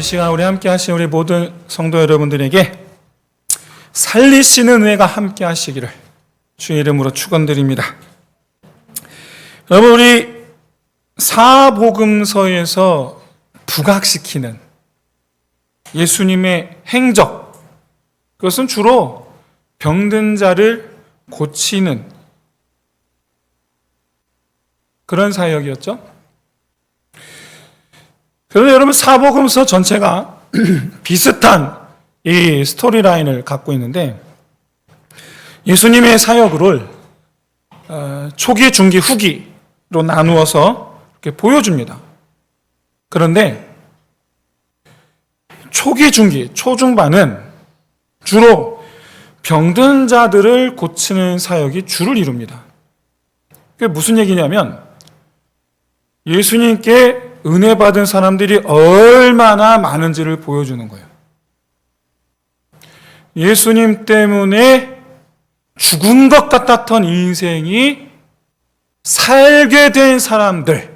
시간 우리 함께 하신 우리 모든 성도 여러분들에게 살리시는 은혜가 함께 하시기를 주의 이름으로 축원드립니다. 여러분, 우리 사복음서에서 부각시키는 예수님의 행적, 그것은 주로 병든 자를 고치는 그런 사역이었죠. 그런데 여러분, 사복음서 전체가 비슷한 이 스토리라인을 갖고 있는데, 예수님의 사역을 초기, 중기, 후기로 나누어서 이렇게 보여줍니다. 그런데 초기, 중기, 초중반은 주로 병든 자들을 고치는 사역이 주를 이룹니다. 그게 무슨 얘기냐면, 예수님께 은혜 받은 사람들이 얼마나 많은지를 보여주는 거예요. 예수님 때문에 죽은 것 같았던 인생이 살게 된 사람들이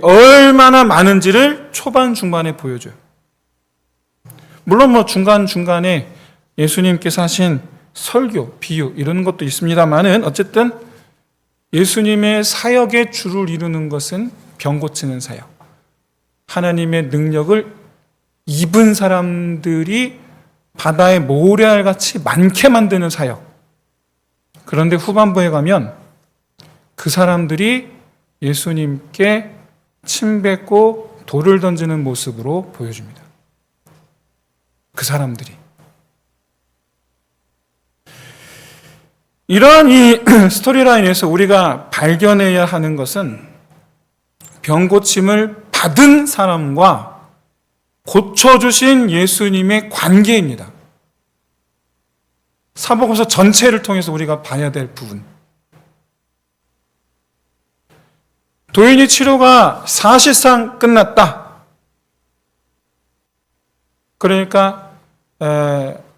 얼마나 많은지를 초반, 중반에 보여줘요. 물론 중간중간에 예수님께서 하신 설교, 비유 이런 것도 있습니다만은 어쨌든 예수님의 사역의 주를 이루는 것은 병 고치는 사역. 하나님의 능력을 입은 사람들이 바다의 모래알같이 많게 만드는 사역. 그런데 후반부에 가면 그 사람들이 예수님께 침뱉고 돌을 던지는 모습으로 보여줍니다. 그 사람들이. 이러한 이 스토리라인에서 우리가 발견해야 하는 것은 병 고침을 받은 사람과 고쳐주신 예수님의 관계입니다. 사복음서 전체를 통해서 우리가 봐야 될 부분. 도인의 치료가 사실상 끝났다. 그러니까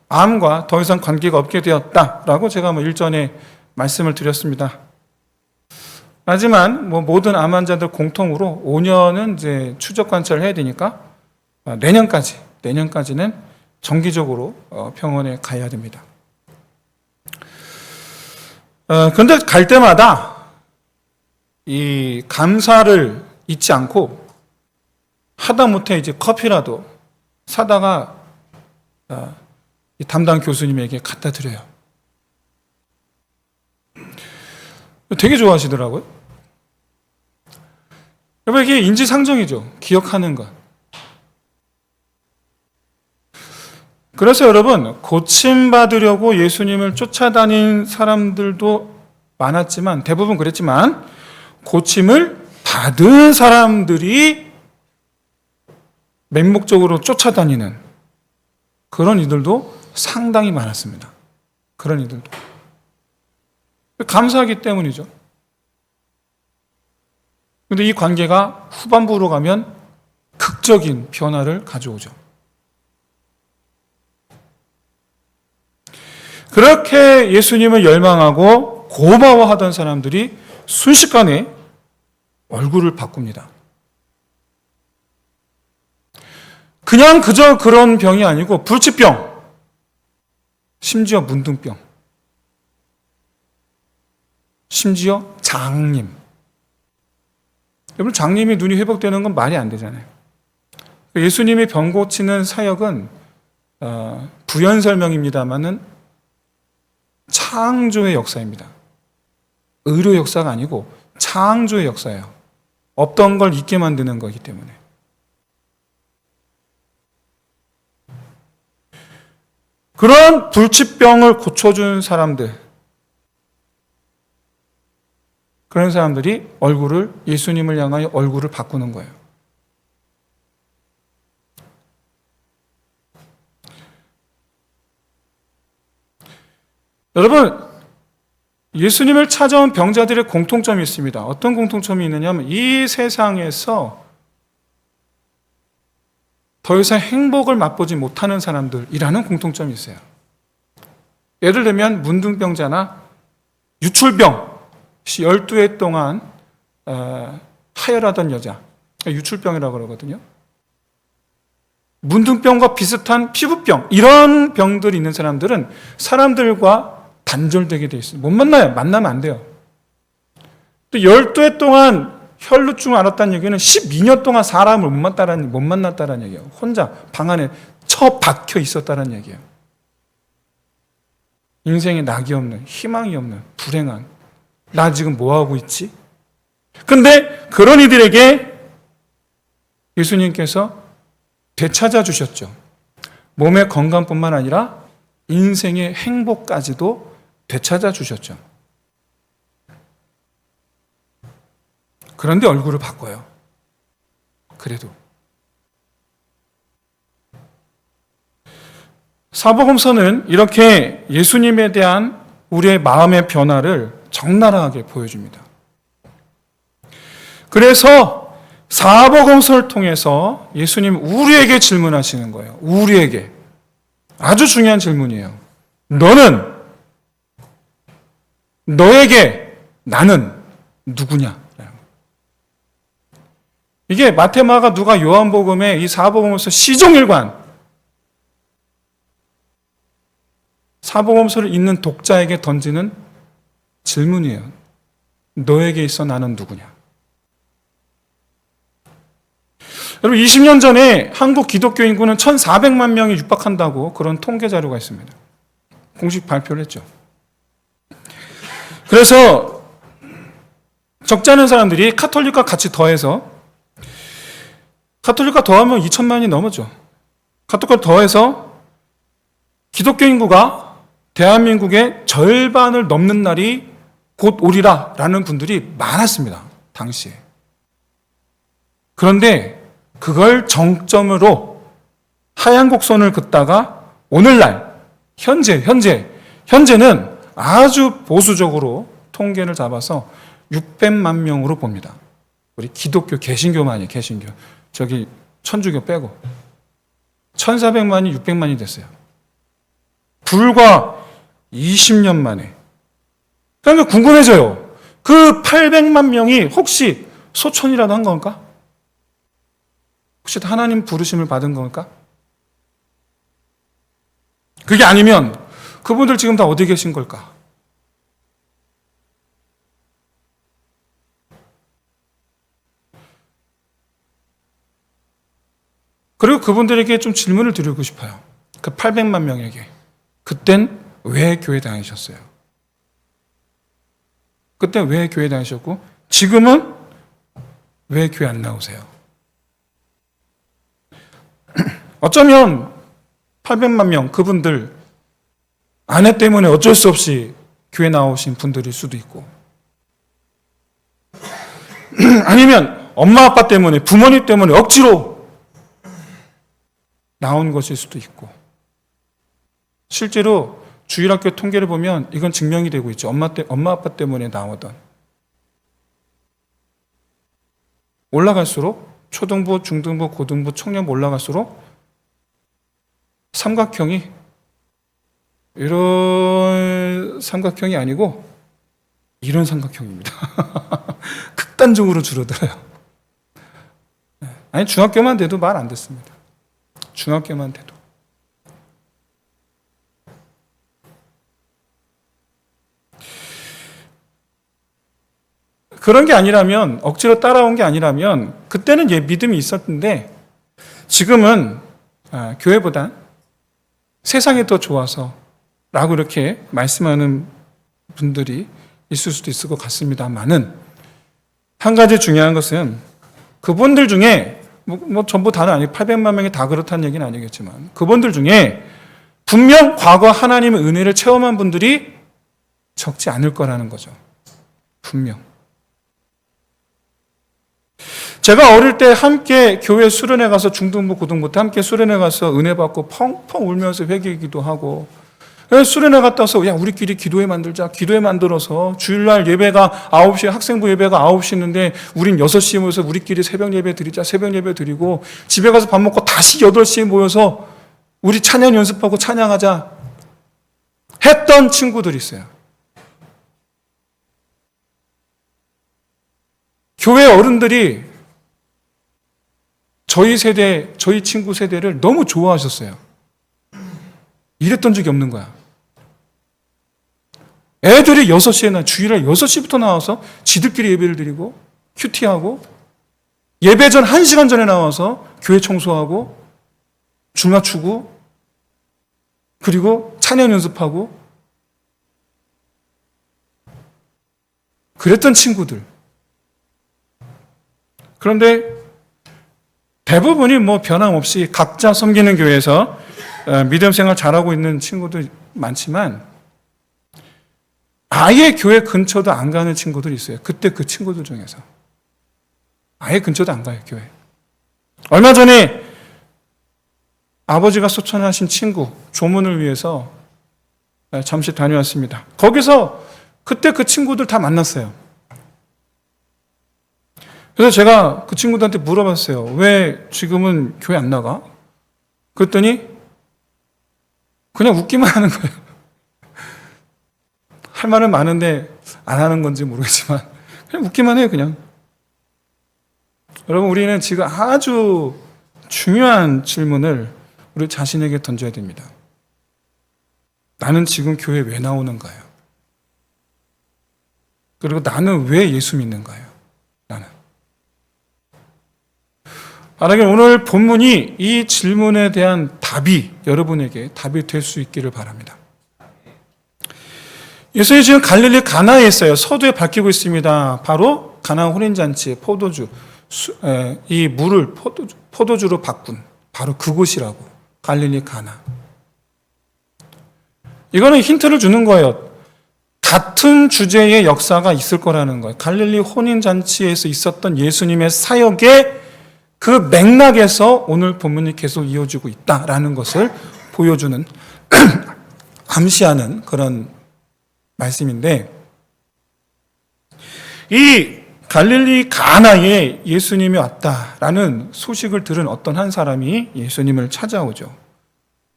암과 더 이상 관계가 없게 되었다라고 제가 일전에 말씀을 드렸습니다. 하지만 모든 암 환자들 공통으로 5년은 이제 추적 관찰을 해야 되니까 내년까지는 정기적으로 병원에 가야 됩니다. 그런데 갈 때마다 이 감사를 잊지 않고 하다못해 이제 커피라도 사다가 이 담당 교수님에게 갖다 드려요. 되게 좋아하시더라고요. 여러분, 이게 인지상정이죠. 기억하는 것. 그래서 여러분, 고침받으려고 예수님을 쫓아다닌 사람들도 많았지만, 대부분 그랬지만, 고침을 받은 사람들이 맹목적으로 쫓아다니는 그런 이들도 상당히 많았습니다. 그런 이들도. 감사하기 때문이죠. 그런데 이 관계가 후반부로 가면 극적인 변화를 가져오죠. 그렇게 예수님을 열망하고 고마워하던 사람들이 순식간에 얼굴을 바꿉니다. 그냥 그저 그런 병이 아니고 불치병, 심지어 문둥병, 심지어 장님. 여러분, 장님이 눈이 회복되는 건 말이 안 되잖아요. 예수님이 병 고치는 사역은 부연 설명입니다만은 창조의 역사입니다. 의료 역사가 아니고 창조의 역사예요. 없던 걸 있게 만드는 거기 때문에. 그런 불치병을 고쳐준 사람들, 그런 사람들이 예수님을 향하여 얼굴을 바꾸는 거예요. 여러분, 예수님을 찾아온 병자들의 공통점이 있습니다. 어떤 공통점이 있느냐면 이 세상에서 더 이상 행복을 맛보지 못하는 사람들이라는 공통점이 있어요. 예를 들면 문둥병자나 유출병, 12해 동안 하혈하던 여자, 유출병이라고 그러거든요. 문둥병과 비슷한 피부병, 이런 병들이 있는 사람들은 사람들과 단절되게 돼 있어요. 못 만나요. 만나면 안 돼요. 또 12해 동안 혈루증을 앓았다는 얘기는 12년 동안 사람을 못 만났다는 얘기예요. 혼자 방 안에 처박혀 있었다는 얘기예요. 인생에 낙이 없는, 희망이 없는, 불행한, 나 지금 뭐하고 있지? 근데 그런 이들에게 예수님께서 되찾아 주셨죠. 몸의 건강뿐만 아니라 인생의 행복까지도 되찾아 주셨죠. 그런데 얼굴을 바꿔요. 그래도. 사복음서는 이렇게 예수님에 대한 우리의 마음의 변화를 적나라하게 보여줍니다. 그래서 사복음서를 통해서 예수님 우리에게 질문하시는 거예요. 우리에게. 아주 중요한 질문이에요. 너에게 나는 누구냐? 이게 마태, 마가, 누가, 요한복음의 이 사복음서 시종일관, 사복음서를 읽는 독자에게 던지는 질문이에요. 너에게 있어 나는 누구냐? 여러분, 20년 전에 한국 기독교 인구는 1,400만 명이 육박한다고 그런 통계 자료가 있습니다. 공식 발표를 했죠. 그래서 적지 않은 사람들이 카톨릭과 같이 더해서, 카톨릭과 더하면 2천만이 넘었죠. 카톨릭과 더해서 기독교 인구가 대한민국의 절반을 넘는 날이 곧 오리라 라는 분들이 많았습니다. 당시에. 그런데 그걸 정점으로 하얀 곡선을 긋다가 오늘날 현재는 아주 보수적으로 통계를 잡아서 600만 명으로 봅니다. 우리 기독교 개신교만이 개신교. 저기 천주교 빼고 1,400만이 600만이 됐어요. 불과 20년 만에. 그러니까 궁금해져요. 그 800만 명이 혹시 소천이라도 한 건가? 혹시 하나님 부르심을 받은 건가? 그게 아니면 그분들 지금 다 어디 계신 걸까? 그리고 그분들에게 좀 질문을 드리고 싶어요. 그 800만 명에게. 그땐 왜 교회 다니셨어요? 그때 왜 교회 다니셨고, 지금은 왜 교회 안 나오세요? 어쩌면 800만 명, 그분들 아내 때문에 어쩔 수 없이 교회 나오신 분들일 수도 있고, 아니면 엄마 아빠 때문에, 부모님 때문에 억지로 나온 것일 수도 있고, 실제로 주일학교 통계를 보면 이건 증명이 되고 있죠. 엄마 아빠 때문에 나오던. 올라갈수록 초등부, 중등부, 고등부, 청년부 올라갈수록 삼각형이 이런 삼각형이 아니고 이런 삼각형입니다. 극단적으로 줄어들어요. 아니, 중학교만 돼도 말 안 됐습니다. 중학교만 돼도. 그런 게 아니라면, 억지로 따라온 게 아니라면 그때는 믿음이 있었는데 지금은 교회보다 세상이 더 좋아서 라고 이렇게 말씀하는 분들이 있을 수도 있을 것 같습니다만은, 한 가지 중요한 것은 그분들 중에 뭐 전부 다는 아니고 800만 명이 다 그렇다는 얘기는 아니겠지만, 그분들 중에 분명 과거 하나님의 은혜를 체험한 분들이 적지 않을 거라는 거죠. 분명. 제가 어릴 때 함께 교회 수련회 가서, 중등부, 고등부 때 함께 수련회 가서 은혜 받고 펑펑 울면서 회개기도 하고, 수련회 갔다 와서 야, 우리끼리 기도회 만들자. 기도회 만들어서 주일날 예배가 9시, 학생부 예배가 9시였는데 우린 6시에 모여서 우리끼리 새벽 예배 드리자. 새벽 예배 드리고 집에 가서 밥 먹고 다시 8시에 모여서 우리 찬양 연습하고 찬양하자 했던 친구들이 있어요. 교회 어른들이 저희 세대, 저희 친구 세대를 너무 좋아하셨어요. 이랬던 적이 없는 거야. 애들이 6시에 주일에 6시부터 나와서 지들끼리 예배를 드리고 큐티하고 예배 전 1시간 전에 나와서 교회 청소하고 줄 맞추고 그리고 찬양 연습하고 그랬던 친구들. 그런데 대부분이 뭐 변함없이 각자 섬기는 교회에서 믿음 생활 잘하고 있는 친구들 많지만 아예 교회 근처도 안 가는 친구들이 있어요. 그때 그 친구들 중에서. 아예 근처도 안 가요, 교회. 얼마 전에 아버지가 소천하신 친구, 조문을 위해서 잠시 다녀왔습니다. 거기서 그때 그 친구들 다 만났어요. 그래서 제가 그 친구들한테 물어봤어요. 왜 지금은 교회 안 나가? 그랬더니 그냥 웃기만 하는 거예요. 할 말은 많은데 안 하는 건지 모르겠지만 그냥 웃기만 해요, 그냥. 여러분, 우리는 지금 아주 중요한 질문을 우리 자신에게 던져야 됩니다. 나는 지금 교회 왜 나오는가요? 그리고 나는 왜 예수 믿는가요? 나는. 만약에 오늘 본문이 이 질문에 대한 답이 여러분에게 답이 될 수 있기를 바랍니다. 예수님이 지금 갈릴리 가나에 있어요. 서두에 밝히고 있습니다. 바로 가나 혼인잔치의 포도주, 이 물을 포도주로 바꾼 바로 그곳이라고. 갈릴리 가나. 이거는 힌트를 주는 거예요. 같은 주제의 역사가 있을 거라는 거예요. 갈릴리 혼인잔치에서 있었던 예수님의 사역의 그 맥락에서 오늘 본문이 계속 이어지고 있다라는 것을 보여주는 암시하는 그런 말씀인데, 이 갈릴리 가나에 예수님이 왔다라는 소식을 들은 어떤 한 사람이 예수님을 찾아오죠.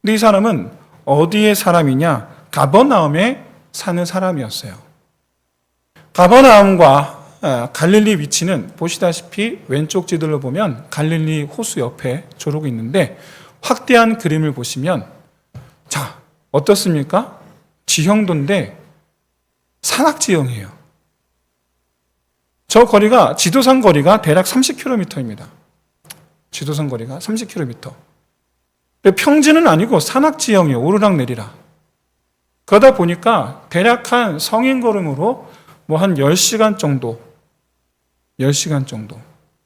근데 이 사람은 어디의 사람이냐? 가버나움에 사는 사람이었어요. 가버나움과 갈릴리 위치는 보시다시피 왼쪽 지도를 보면 갈릴리 호수 옆에 저러고 있는데, 확대한 그림을 보시면 자, 어떻습니까? 지형도인데 산악지형이에요. 저 거리가, 지도상 거리가 대략 30km입니다. 지도상 거리가 30km. 평지는 아니고 산악지형이에요. 오르락내리락. 그러다 보니까 대략 한 성인 걸음으로 뭐 한 10시간 정도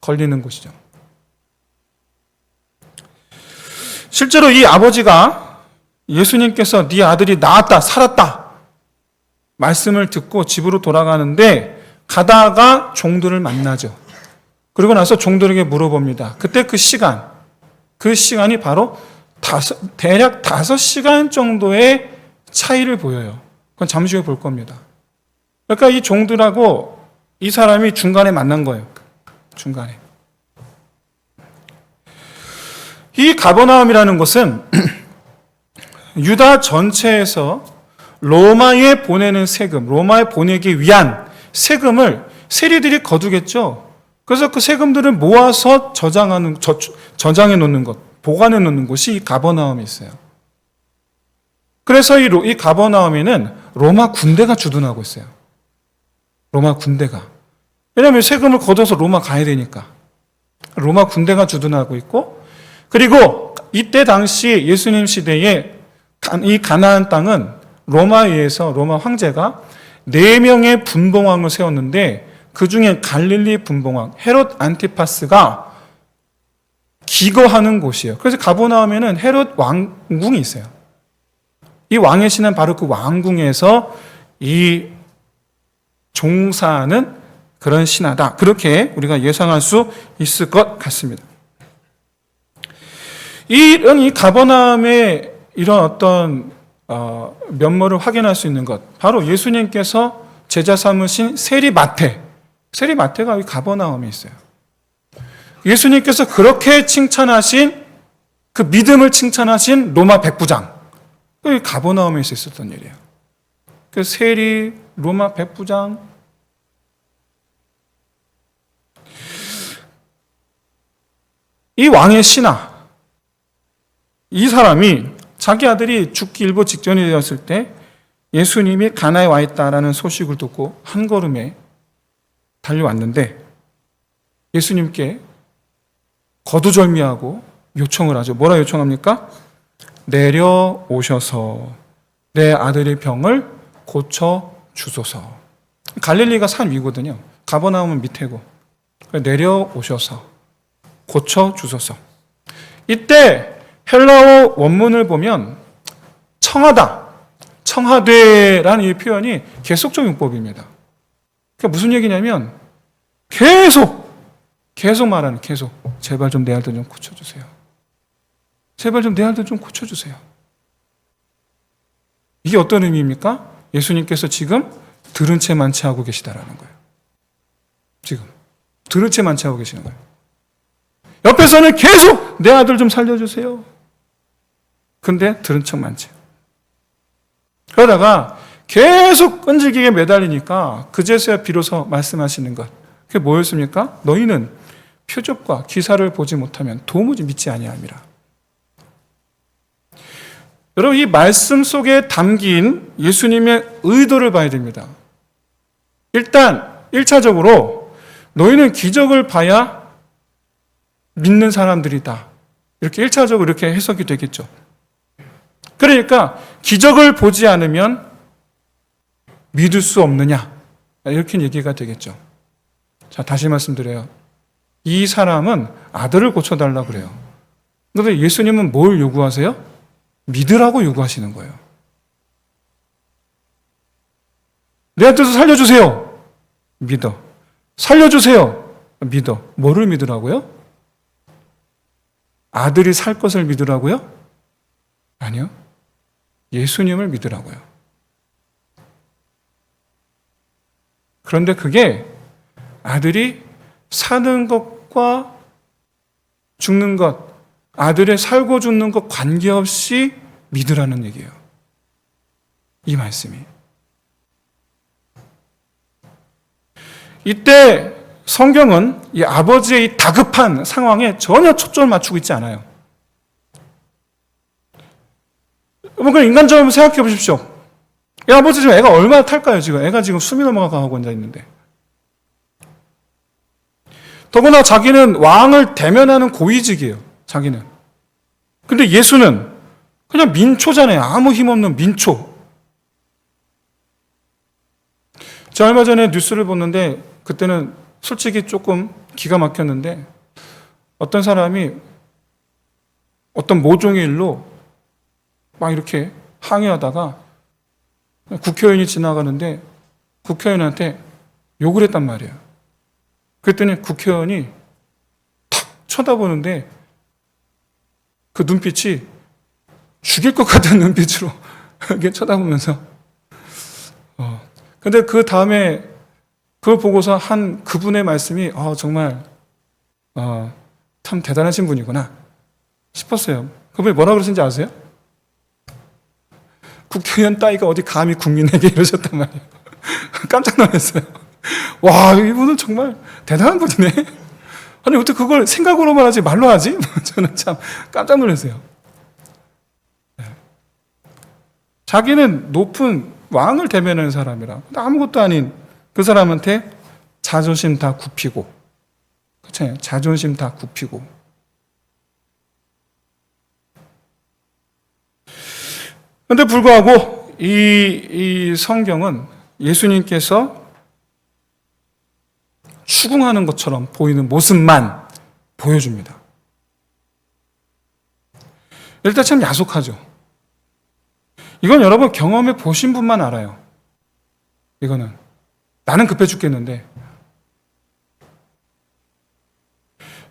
걸리는 곳이죠. 실제로 이 아버지가 예수님께서 네 아들이 나았다, 살았다 말씀을 듣고 집으로 돌아가는데 가다가 종들을 만나죠. 그리고 나서 종들에게 물어봅니다. 그때 그 시간이 바로 대략 5시간 정도의 차이를 보여요. 그건 잠시 후에 볼 겁니다. 그러니까 이 종들하고 이 사람이 중간에 만난 거예요. 중간에. 이 가버나움이라는 곳은 유다 전체에서 로마에 보내는 세금, 로마에 보내기 위한 세금을 세리들이 거두겠죠. 그래서 그 세금들을 모아서 저장해 놓는 것, 보관해 놓는 곳이 이 가버나움에 있어요. 그래서 이 가버나움에는 로마 군대가 주둔하고 있어요. 로마 군대가. 왜냐하면 세금을 걷어서 로마 가야 되니까. 로마 군대가 주둔하고 있고, 그리고 이때 당시 예수님 시대에 이 가나안 땅은 로마에 의해서 로마 황제가 4명의 분봉왕을 세웠는데, 그 중에 갈릴리 분봉왕 헤롯 안티파스가 기거하는 곳이에요. 그래서 가버나움에는 헤롯 왕궁이 있어요. 이 왕의 신은 바로 그 왕궁에서 이 종사하는 그런 신하다. 그렇게 우리가 예상할 수 있을 것 같습니다. 이 가버나움의 이런 어떤 면모를 확인할 수 있는 것, 바로 예수님께서 제자 삼으신 세리마태가 이 가버나움에 있어요. 예수님께서 그렇게 칭찬하신, 그 믿음을 칭찬하신 로마 백부장, 이 가버나움에 있었던 일이에요. 그 세리, 로마 백부장, 이 왕의 신하, 이 사람이 자기 아들이 죽기 일보 직전이 되었을 때 예수님이 가나에 와 있다라는 소식을 듣고 한 걸음에 달려왔는데 예수님께 거두절미하고 요청을 하죠. 뭐라 요청합니까? 내려오셔서 내 아들의 병을 고쳐 주소서. 갈릴리가 산 위거든요. 가버나움은 밑에고. 내려오셔서 고쳐 주소서. 이때 헬라어 원문을 보면 청하다, 청하되라는 이 표현이 계속적 용법입니다. 그러니까 무슨 얘기냐면 계속 말하는, 계속 제발 좀 내 아들 좀 고쳐주세요. 제발 좀 내 아들 좀 고쳐주세요. 이게 어떤 의미입니까? 예수님께서 지금 들은 채 만취하고 계시다라는 거예요. 지금 들은 채 만취하고 계시는 거예요. 옆에서는 계속 내 아들 좀 살려주세요. 근데 들은 척 만취. 그러다가 계속 끈질기게 매달리니까 그제서야 비로소 말씀하시는 것. 그게 뭐였습니까? 너희는 표적과 기사를 보지 못하면 도무지 믿지 아니함이라. 여러분, 이 말씀 속에 담긴 예수님의 의도를 봐야 됩니다. 일단 1차적으로 너희는 기적을 봐야 믿는 사람들이다. 이렇게 1차적으로 이렇게 해석이 되겠죠. 그러니까 기적을 보지 않으면 믿을 수 없느냐, 이렇게 얘기가 되겠죠. 자, 다시 말씀드려요. 이 사람은 아들을 고쳐달라고 그래요. 그런데 예수님은 뭘 요구하세요? 믿으라고 요구하시는 거예요. 내 아들도 살려주세요. 믿어. 살려주세요. 믿어. 뭐를 믿으라고요? 아들이 살 것을 믿으라고요? 아니요. 예수님을 믿으라고요. 그런데 그게 아들이 사는 것과 죽는 것, 아들의 살고 죽는 것 관계없이 믿으라는 얘기예요. 이 말씀이. 이때 성경은 이 아버지의 이 다급한 상황에 전혀 초점을 맞추고 있지 않아요. 그럼 인간적으로 생각해 보십시오. 이 아버지 지금 애가 얼마나 탈까요, 지금? 애가 지금 숨이 넘어가고 앉아 있는데. 더구나 자기는 왕을 대면하는 고위직이에요, 자기는. 근데 예수는 그냥 민초잖아요. 아무 힘없는 민초. 제가 얼마 전에 뉴스를 봤는데, 그때는 솔직히 조금 기가 막혔는데, 어떤 사람이 어떤 모종의 일로 막 이렇게 항의하다가 국회의원이 지나가는데 국회의원한테 욕을 했단 말이에요. 그랬더니 국회의원이 탁 쳐다보는데 그 눈빛이 죽일 것 같은 눈빛으로 이렇게 쳐다보면서 근데 그 다음에 그걸 보고서 한 그분의 말씀이 정말 참 대단하신 분이구나 싶었어요. 그분이 뭐라고 그러신지 아세요? 국회의원 따위가 어디 감히 국민에게 이러셨단 말이에요. 깜짝 놀랐어요. 와, 이분은 정말 대단한 분이네. 아니, 어떻게 그걸 생각으로만 하지 말로 하지? 저는 참 깜짝 놀랐어요. 자기는 높은 왕을 대면하는 사람이라 아무것도 아닌 그 사람한테 자존심 다 굽히고, 그렇잖아요. 자존심 다 굽히고. 그런데 불구하고 이 성경은 예수님께서 추궁하는 것처럼 보이는 모습만 보여줍니다. 일단 참 야속하죠. 이건 여러분 경험해 보신 분만 알아요. 이거는 나는 급해 죽겠는데,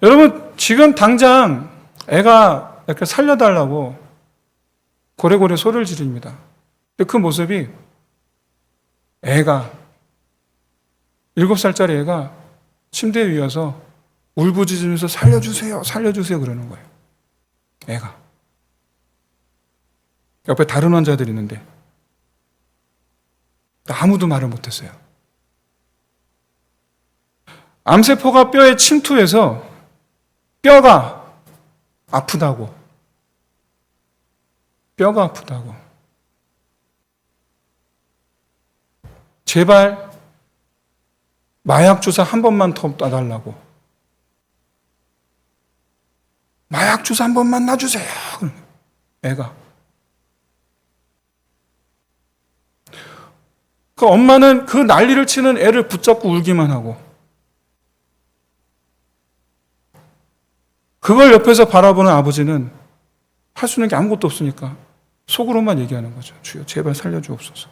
여러분 지금 당장 애가 이렇게 살려달라고 고래고래 소리를 지릅니다. 근데 그 모습이 애가 7살짜리 애가 침대에 누워서 울부짖으면서 살려주세요, 살려주세요 그러는 거예요. 애가. 옆에 다른 환자들이 있는데 아무도 말을 못했어요. 암세포가 뼈에 침투해서 뼈가 아프다고. 뼈가 아프다고. 제발 마약 주사 한 번만 더 놔달라고. 마약 주사 한 번만 놔주세요. 애가. 그 엄마는 그 난리를 치는 애를 붙잡고 울기만 하고, 그걸 옆에서 바라보는 아버지는 할 수 있는 게 아무것도 없으니까 속으로만 얘기하는 거죠. 주여, 제발 살려주옵소서.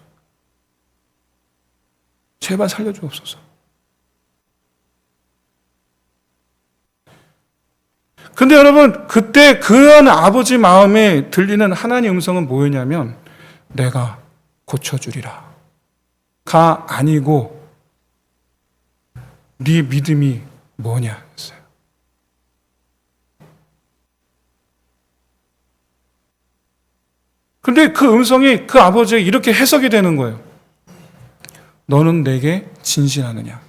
제발 살려주옵소서. 근데 여러분, 그때 그런 아버지 마음에 들리는 하나님의 음성은 뭐였냐면, 내가 고쳐주리라 가 아니고, 네 믿음이 뭐냐 했어요. 근데 그 음성이 그 아버지에게 이렇게 해석이 되는 거예요. 너는 내게 진실하느냐?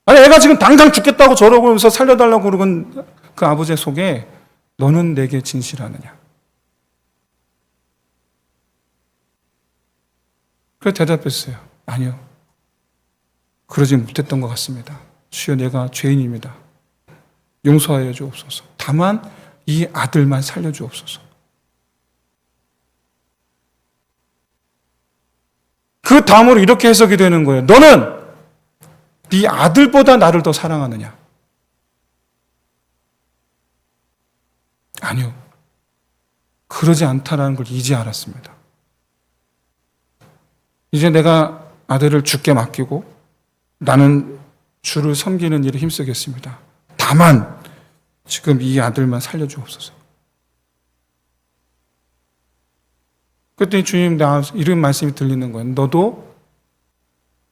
아니, 애가 지금 당장 죽겠다고 저러고 하면서 살려달라고 그러는 그 아버지의 속에 너는 내게 진실하느냐? 그래서 대답했어요. 아니요. 그러지 못했던 것 같습니다. 주여, 내가 죄인입니다. 용서하여 주옵소서. 다만 이 아들만 살려주옵소서. 그 다음으로 이렇게 해석이 되는 거예요. 너는 네 아들보다 나를 더 사랑하느냐? 아니요. 그러지 않다라는 걸 이제 알았습니다. 이제 내가 아들을 주께 맡기고 나는 주를 섬기는 일에 힘쓰겠습니다. 다만 지금 이 아들만 살려주옵소서. 그랬더니 주님, 나 이런 말씀이 들리는 거예요. 너도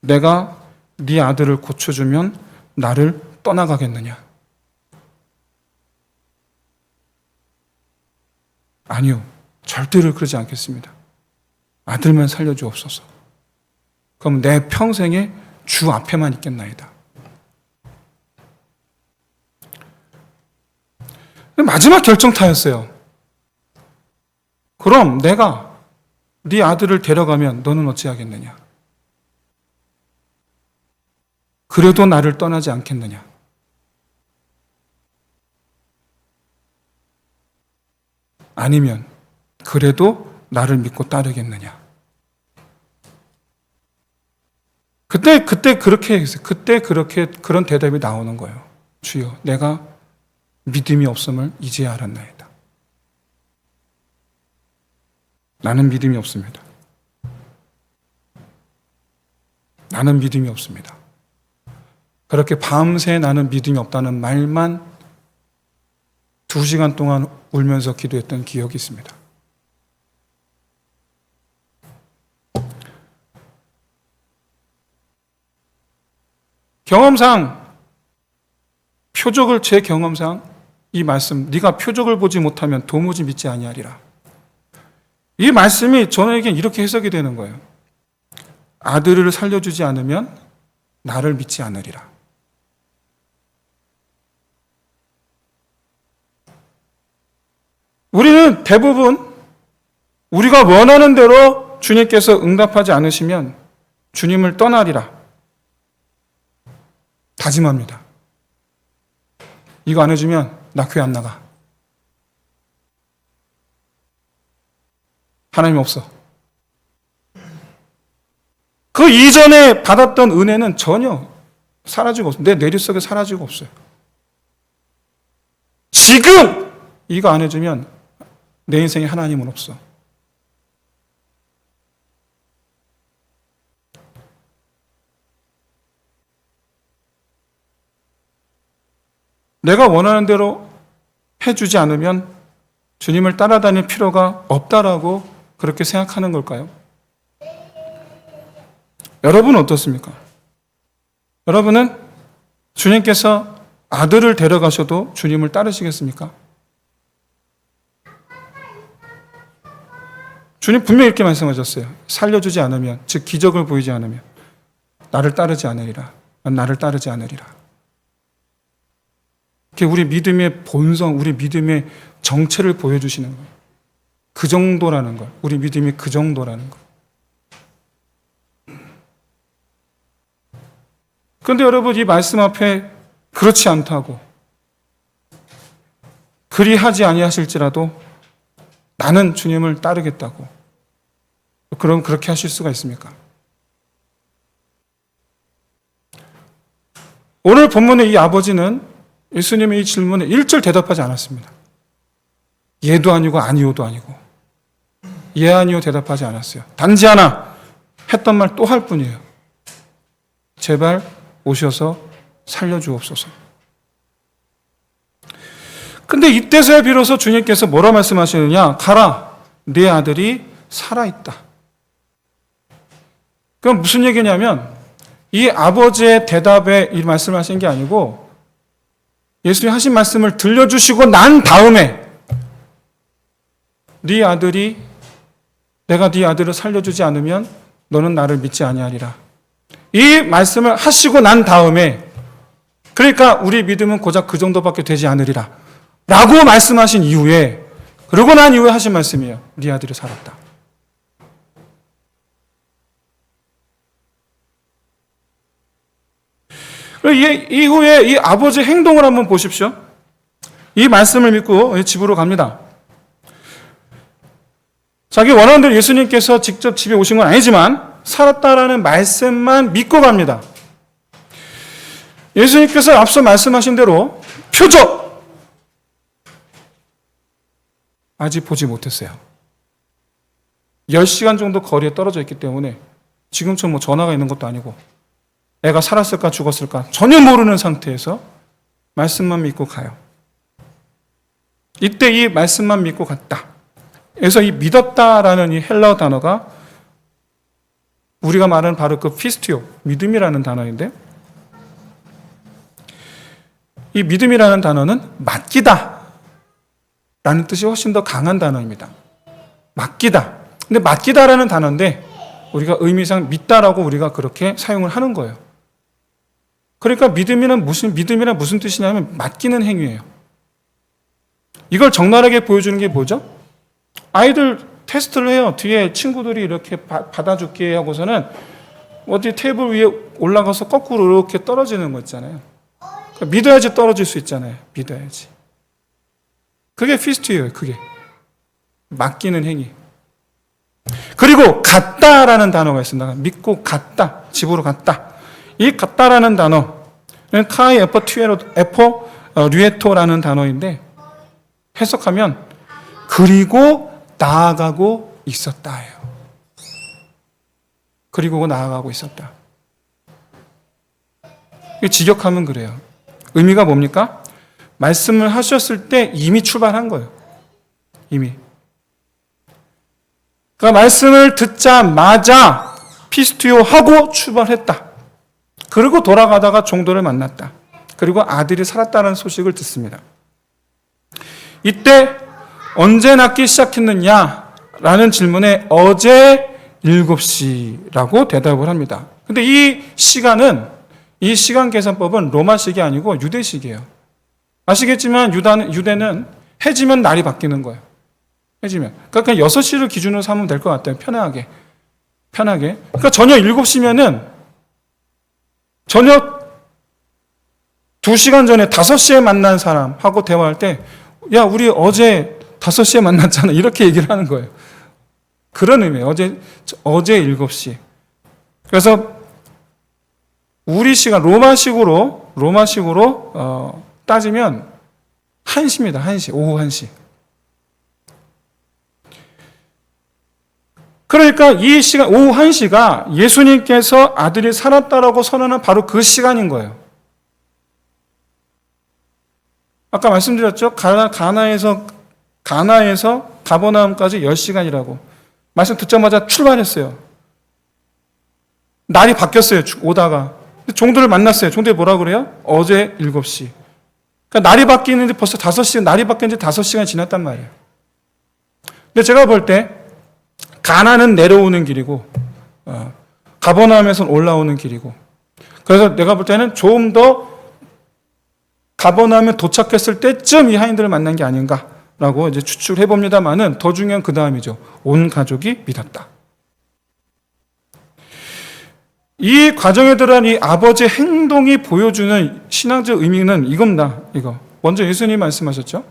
내가 네 아들을 고쳐주면 나를 떠나가겠느냐? 아니요. 절대로 그러지 않겠습니다. 아들만 살려주옵소서. 그럼 내 평생에 주 앞에만 있겠나이다. 마지막 결정타였어요. 그럼 내가 네 아들을 데려가면 너는 어찌하겠느냐? 그래도 나를 떠나지 않겠느냐? 아니면 그래도 나를 믿고 따르겠느냐? 그때 그렇게 했어요. 그때 그런 대답이 나오는 거예요. 주여, 내가 믿음이 없음을 이제야 알았나이다. 나는 믿음이 없습니다. 나는 믿음이 없습니다. 그렇게 밤새 나는 믿음이 없다는 말만 2시간 동안 울면서 기도했던 기억이 있습니다. 경험상, 제 경험상 이 말씀, 네가 표적을 보지 못하면 도무지 믿지 아니하리라. 이 말씀이 저에겐 이렇게 해석이 되는 거예요. 아들을 살려주지 않으면 나를 믿지 않으리라. 우리는 대부분 우리가 원하는 대로 주님께서 응답하지 않으시면 주님을 떠나리라 다짐합니다. 이거 안 해주면 나 교회 안 나가. 하나님 없어. 그 이전에 받았던 은혜는 전혀 사라지고 없어요. 내 뇌리 속에 사라지고 없어요. 지금 이거 안 해주면 내 인생에 하나님은 없어. 내가 원하는 대로 해주지 않으면 주님을 따라다닐 필요가 없다라고 그렇게 생각하는 걸까요? 여러분은 어떻습니까? 여러분은 주님께서 아들을 데려가셔도 주님을 따르시겠습니까? 주님 분명히 이렇게 말씀하셨어요. 살려주지 않으면, 즉 기적을 보이지 않으면 나를 따르지 않으리라. 나를 따르지 않으리라. 그게 우리 믿음의 본성, 우리 믿음의 정체를 보여주시는 거예요. 그 정도라는 걸, 우리 믿음이 그 정도라는 걸. 그런데 여러분, 이 말씀 앞에 그렇지 않다고, 그리하지 아니하실지라도 나는 주님을 따르겠다고, 그럼 그렇게 하실 수가 있습니까? 오늘 본문의 이 아버지는 예수님의 이 질문에 1절 대답하지 않았습니다. 예도 아니고 아니오도 아니고, 예 아니오 대답하지 않았어요. 단지 하나 했던 말 또 할 뿐이에요. 제발 오셔서 살려주옵소서. 근데 이때서야 비로소 주님께서 뭐라 말씀하시느냐? 가라, 네 아들이 살아있다. 그럼 무슨 얘기냐면, 이 아버지의 대답에 이 말씀을 하신 게 아니고, 예수님 하신 말씀을 들려주시고 난 다음에 내가 네 아들을 살려주지 않으면 너는 나를 믿지 아니하리라. 이 말씀을 하시고 난 다음에, 그러니까 우리 믿음은 고작 그 정도밖에 되지 않으리라 라고 말씀하신 이후에, 그러고 난 이후에 하신 말씀이에요. 네 아들이 살았다. 이후에 이 아버지의 행동을 한번 보십시오. 이 말씀을 믿고 집으로 갑니다. 자기 원하는 대로 예수님께서 직접 집에 오신 건 아니지만 살았다라는 말씀만 믿고 갑니다. 예수님께서 앞서 말씀하신 대로 표적! 아직 보지 못했어요. 10시간 정도 거리에 떨어져 있기 때문에 지금처럼 전화가 있는 것도 아니고 애가 살았을까 죽었을까 전혀 모르는 상태에서 말씀만 믿고 가요. 이때 이 말씀만 믿고 갔다. 그래서 이 믿었다라는 이 헬라어 단어가 우리가 말하는 바로 그 피스티오, 믿음이라는 단어인데, 이 믿음이라는 단어는 맡기다 라는 뜻이 훨씬 더 강한 단어입니다. 맡기다. 근데 맡기다라는 단어인데 우리가 의미상 믿다라고 우리가 그렇게 사용을 하는 거예요. 그러니까 믿음이란 무슨 뜻이냐면 맡기는 행위예요. 이걸 적나라하게 보여주는 게 뭐죠? 아이들 테스트를 해요. 뒤에 친구들이 이렇게 받아줄게 하고서는 어디 테이블 위에 올라가서 거꾸로 이렇게 떨어지는 거 있잖아요. 그러니까 믿어야지 떨어질 수 있잖아요. 믿어야지. 그게 피스트예요. 그게 맡기는 행위. 그리고 갔다라는 단어가 있습니다. 믿고 갔다, 집으로 갔다. 이 갔다라는 단어는 카이 에포 류에토라는 단어인데 해석하면 그리고 나아가고 있었다예요. 그리고 나아가고 있었다. 직역하면 그래요. 의미가 뭡니까? 말씀을 하셨을 때 이미 출발한 거예요. 이미. 그러니까 말씀을 듣자마자 피스티오 하고 출발했다. 그리고 돌아가다가 종도를 만났다. 그리고 아들이 살았다는 소식을 듣습니다. 이때 언제 낳기 시작했느냐? 라는 질문에 어제 7시라고 대답을 합니다. 근데 이 시간 계산법은 로마식이 아니고 유대식이에요. 아시겠지만 유대는 해지면 날이 바뀌는 거예요. 해지면. 그러니까 6시를 기준으로 삼으면 될 것 같아요. 편하게. 그러니까 저녁 7시면은 저녁 2시간 전에 5시에 만난 사람하고 대화할 때, 야, 우리 어제 5시에 만났잖아. 이렇게 얘기를 하는 거예요. 그런 의미예요. 어제 7시. 그래서 우리 시간, 로마식으로 따지면 1시입니다. 1시. 오후 1시. 그러니까 이 시간, 오후 1시가 예수님께서 아들이 살았다라고 선언한 바로 그 시간인 거예요. 아까 말씀드렸죠? 가나에서 가버나움까지 10시간이라고. 말씀 듣자마자 출발했어요. 날이 바뀌었어요. 오다가. 종들을 만났어요. 종들이 뭐라 그래요? 어제 7시. 그러니까 날이 바뀌는데 벌써 5시간, 날이 바뀐 지 5시간이 지났단 말이에요. 근데 제가 볼 때 가나는 내려오는 길이고 가버나움에서는 올라오는 길이고, 그래서 내가 볼 때는 좀 더 가버나움에 도착했을 때쯤 이 하인들을 만난 게 아닌가라고 이제 추측해 봅니다만은 더 중요한 그 다음이죠. 온 가족이 믿었다. 이 과정에 들어간 이 아버지의 행동이 보여주는 신앙적 의미는 이겁니다. 이거 먼저 예수님이 말씀하셨죠.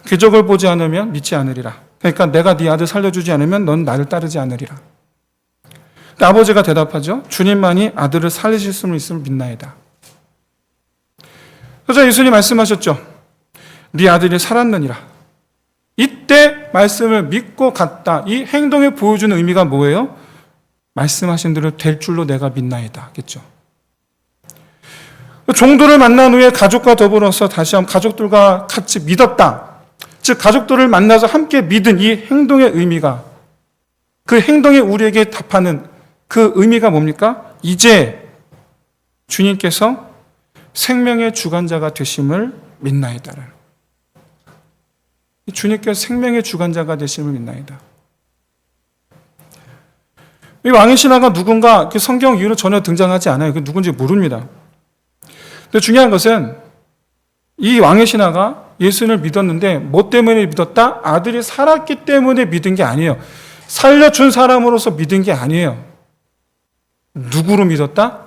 기적을 보지 않으면 믿지 않으리라. 그러니까 내가 네 아들 살려주지 않으면 넌 나를 따르지 않으리라. 아버지가 대답하죠. 주님만이 아들을 살리실 수 있음을 믿나이다. 그래서 예수님 말씀하셨죠. 네 아들이 살았느니라. 이때 말씀을 믿고 갔다. 이 행동에 보여주는 의미가 뭐예요? 말씀하신 대로 될 줄로 내가 믿나이다. 겠죠. 종도를 만난 후에 가족과 더불어서 다시 한번 가족들과 같이 믿었다. 즉 가족들을 만나서 함께 믿은 이 행동의 의미가, 그 행동에 우리에게 답하는 그 의미가 뭡니까? 이제 주님께서 생명의 주관자가 되심을 믿나이다. 주님께서 생명의 주관자가 되심을 믿나이다. 이 왕의 신하가 누군가 성경 이후로 전혀 등장하지 않아요. 그 누군지 모릅니다. 근데 중요한 것은 이 왕의 신하가 예수님을 믿었는데 뭐 때문에 믿었다? 아들이 살았기 때문에 믿은 게 아니에요. 살려준 사람으로서 믿은 게 아니에요. 누구로 믿었다?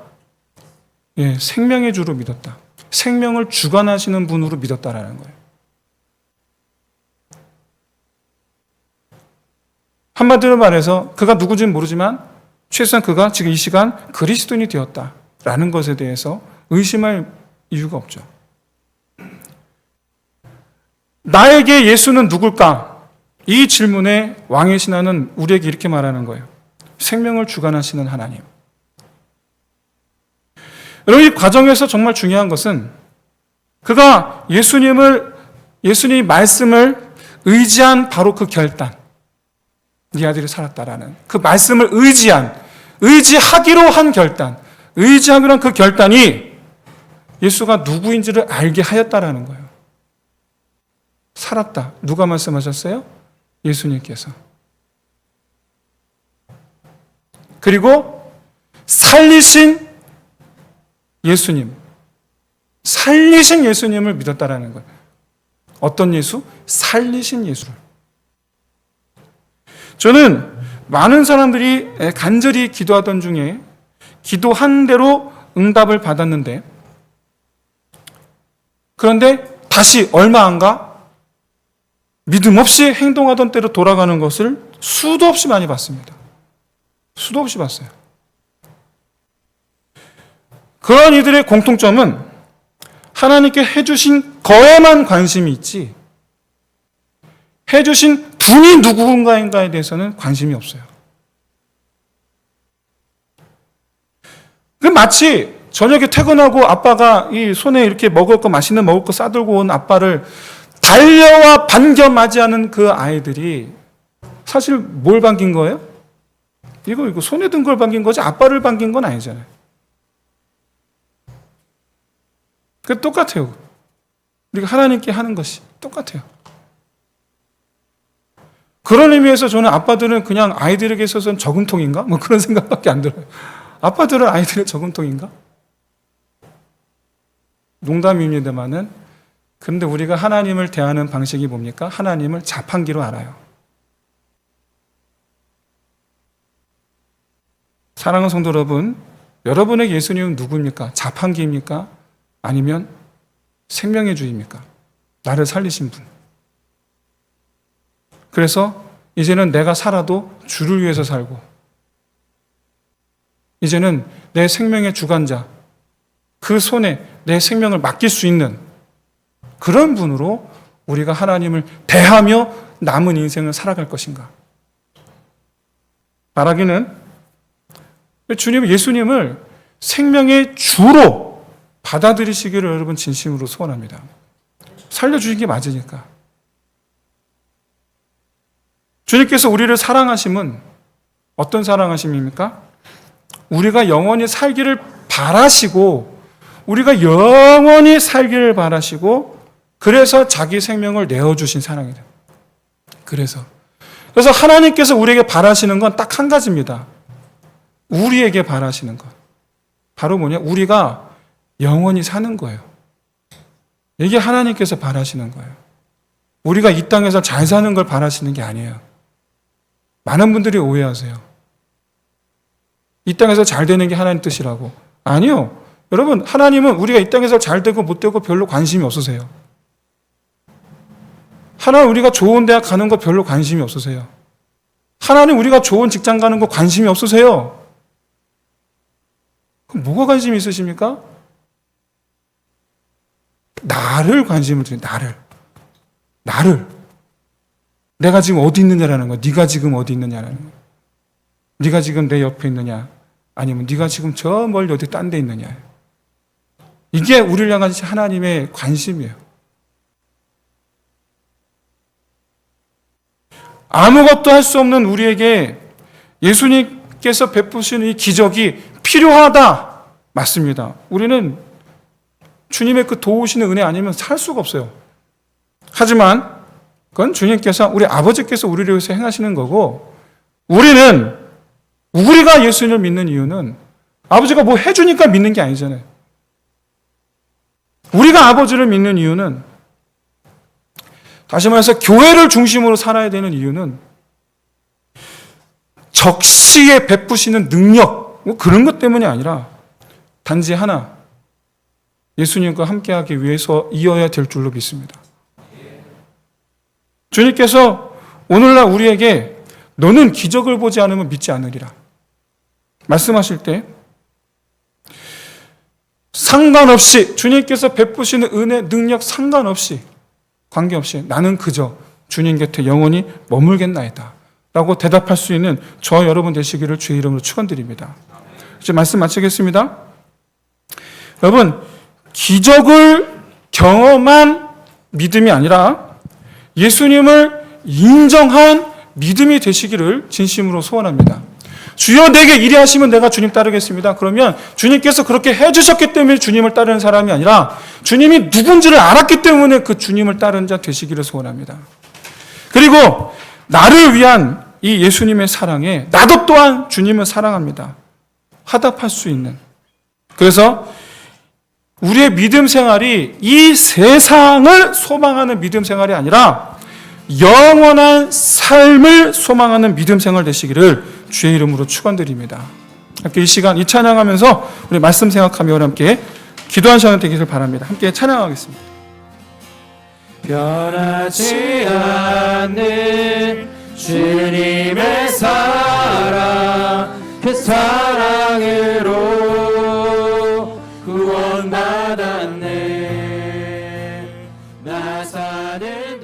예, 생명의 주로 믿었다. 생명을 주관하시는 분으로 믿었다라는 거예요. 한마디로 말해서 그가 누구인지는 모르지만 최소한 그가 지금 이 시간 그리스도인이 되었다라는 것에 대해서 의심할 이유가 없죠. 나에게 예수는 누굴까? 이 질문에 왕의 신하는 우리에게 이렇게 말하는 거예요. 생명을 주관하시는 하나님. 여러분, 이 과정에서 정말 중요한 것은 그가 예수님의 말씀을 의지한 바로 그 결단. 네 아들이 살았다라는 그 말씀을 의지하기로 한 결단, 의지하기로 한 그 결단이 예수가 누구인지를 알게 하였다라는 거예요. 살았다. 누가 말씀하셨어요? 예수님께서. 그리고 살리신 예수님을 믿었다라는 거예요. 어떤 예수? 살리신 예수를. 저는 많은 사람들이 간절히 기도하던 중에 기도한 대로 응답을 받았는데, 그런데 다시 얼마 안 가 믿음 없이 행동하던 때로 돌아가는 것을 수도 없이 많이 봤습니다. 수도 없이 봤어요. 그런 이들의 공통점은 하나님께 해주신 거에만 관심이 있지 해주신 분이 누군가인가에 대해서는 관심이 없어요. 마치 저녁에 퇴근하고 아빠가 이 손에 이렇게 맛있는 먹을 거 싸들고 온 아빠를 달려와 반겨 맞이하는 그 아이들이 사실 뭘 반긴 거예요? 이거 손에 든 걸 반긴 거지 아빠를 반긴 건 아니잖아요. 그 똑같아요. 우리가 하나님께 하는 것이 똑같아요. 그런 의미에서 저는 아빠들은 그냥 아이들에게 있어서는 저금통인가? 뭐 그런 생각밖에 안 들어요. 아빠들은 아이들의 저금통인가? 농담입니다만은, 그런데 우리가 하나님을 대하는 방식이 뭡니까? 하나님을 자판기로 알아요. 사랑하는 성도 여러분, 여러분의 예수님은 누구입니까? 자판기입니까? 아니면 생명의 주입니까? 나를 살리신 분. 그래서 이제는 내가 살아도 주를 위해서 살고, 이제는 내 생명의 주관자, 그 손에 내 생명을 맡길 수 있는 그런 분으로 우리가 하나님을 대하며 남은 인생을 살아갈 것인가? 말하기는 예수님을 생명의 주로 받아들이시기를 여러분 진심으로 소원합니다. 살려주신 게 맞으니까. 주님께서 우리를 사랑하심은 어떤 사랑하심입니까? 우리가 영원히 살기를 바라시고, 그래서 자기 생명을 내어주신 사랑이다. 그래서 하나님께서 우리에게 바라시는 건 딱 한 가지입니다. 우리에게 바라시는 것. 바로 뭐냐? 우리가 영원히 사는 거예요. 이게 하나님께서 바라시는 거예요. 우리가 이 땅에서 잘 사는 걸 바라시는 게 아니에요. 많은 분들이 오해하세요. 이 땅에서 잘 되는 게 하나님 뜻이라고. 아니요. 여러분, 하나님은 우리가 이 땅에서 잘 되고 못 되고 별로 관심이 없으세요. 하나님 우리가 좋은 대학 가는 거 별로 관심이 없으세요. 하나님 우리가 좋은 직장 가는 거 관심이 없으세요. 그럼 뭐가 관심이 있으십니까? 나를 관심을 두세요. 나를. 내가 지금 어디 있느냐라는 거. 네가 지금 어디 있느냐라는 거. 네가 지금 내 옆에 있느냐, 아니면 네가 지금 저 멀리 어디 딴 데 있느냐. 이게 우리를 향한 하나님의 관심이에요. 아무것도 할 수 없는 우리에게 예수님께서 베푸시는 이 기적이 필요하다. 맞습니다. 우리는 주님의 그 도우시는 은혜 아니면 살 수가 없어요. 하지만 그건 주님께서, 우리 아버지께서 우리를 위해서 행하시는 거고, 우리가 예수님을 믿는 이유는 아버지가 뭐 해주니까 믿는 게 아니잖아요. 우리가 아버지를 믿는 이유는, 다시 말해서 교회를 중심으로 살아야 되는 이유는 적시에 베푸시는 능력, 뭐 그런 것 때문이 아니라 단지 하나, 예수님과 함께하기 위해서 이어야 될 줄로 믿습니다. 주님께서 오늘날 우리에게 너는 기적을 보지 않으면 믿지 않으리라 말씀하실 때, 상관없이, 주님께서 베푸시는 은혜, 능력 상관없이, 관계없이 나는 그저 주님 곁에 영원히 머물겠나이다 라고 대답할 수 있는 저와 여러분 되시기를 주의 이름으로 축원드립니다. 이제 말씀 마치겠습니다. 여러분, 기적을 경험한 믿음이 아니라 예수님을 인정한 믿음이 되시기를 진심으로 소원합니다. 주여 내게 이래 하시면 내가 주님 따르겠습니다. 그러면 주님께서 그렇게 해주셨기 때문에 주님을 따르는 사람이 아니라 주님이 누군지를 알았기 때문에 그 주님을 따르는 자 되시기를 소원합니다. 그리고 나를 위한 이 예수님의 사랑에 나도 또한 주님을 사랑합니다. 화답할 수 있는. 그래서 우리의 믿음 생활이 이 세상을 소망하는 믿음 생활이 아니라 영원한 삶을 소망하는 믿음 생활 되시기를 주의 이름으로 축원드립니다. 함께 이 시간 이 찬양하면서 우리 말씀 생각하며 함께 기도한 시간 되기를 바랍니다. 함께 찬양하겠습니다. 변하지 않는 주님의 사랑, 그 사랑으로 구원받았네. 나 사는